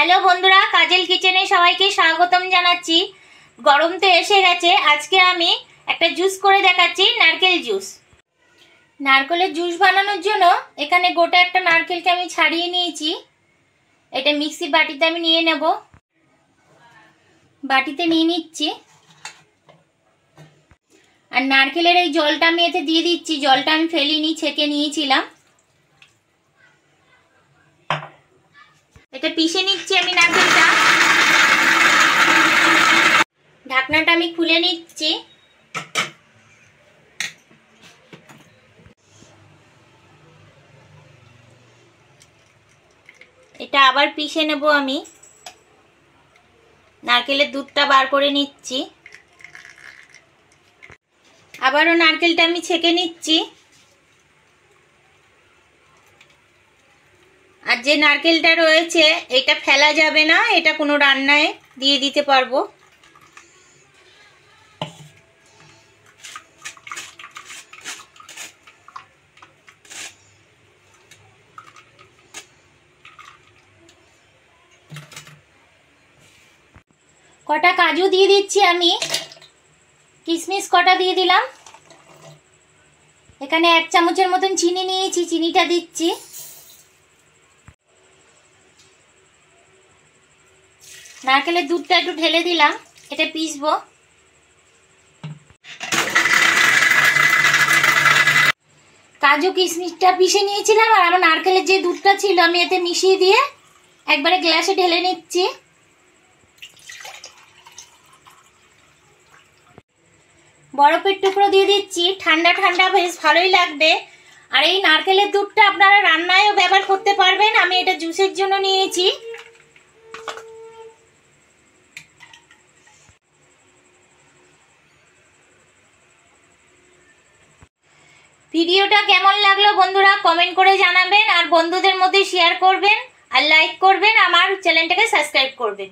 Hello বন্ধুরা, কাজল কিচেনে সবাইকে স্বাগতম জানাচ্ছি। গরম তো এসে গেছে, আজকে আমি একটা জুস করে দেখাচ্ছি, নারকেল জুস। নারকেলের জুস বানানোর জন্য এখানে গোটা একটা নারকেলকে আমি ছাড়িয়ে নিয়েছি। এটা মিক্সি বাটিতে আমি নিয়ে নেব। বাটিতে নিয়ে নিচ্ছি। আর নারকেলের এই জলটা আমি এতে দিয়ে দিচ্ছি। জলটা আমি ফেলিনি, ছেঁকে নিয়েছিলাম। এটা পিষে নিচ্ছি আমি নারকেলটা। ঢাকনাটা আমি খুলে নিচ্ছি। এটা আবার পিষে নেব আমি। নারকেলের দুধটা বার করে নিচ্ছি। আবারও নারকেলটা আমি ছেঁকে নিচ্ছি। আর যে নারকেলটা রয়েছে এটা ফেলা যাবে না, এটা কোনো রান্নায় দিয়ে দিতে পারবো। কটা কাজু দিয়ে দিচ্ছি আমি, কিশমিশ কটা দিয়ে দিলাম। এখানে 1 চামচের মতন চিনি নিয়েছি, চিনিটা দিচ্ছি। নারকেলের দুধটা একটু ঢেলে দিলাম, এটা পিষবো। কাজু কিশমিশটা পিষে নিয়েছিলাম, আর আমার নারকেলের যে দুধটা ছিল আমি এতে মিশিয়ে দিয়ে একবারে গ্লাসে ঢেলে নিচ্ছি। বরফের টুকরো দিয়ে দিচ্ছি। ঠান্ডা ঠান্ডা বেশ ভালোই লাগবে। আর এই নারকেলের দুধটা আপনারা রান্নায়ও ব্যবহার করতে পারবেন। আমি এটা জুসের জন্য নিয়েছি। ভিডিওটা কেমন লাগলো বন্ধুরা কমেন্ট করে জানাবেন, আর বন্ধুদের মধ্যে শেয়ার করবেন, আর লাইক করবেন, আমার চ্যানেলটাকে সাবস্ক্রাইব করবেন।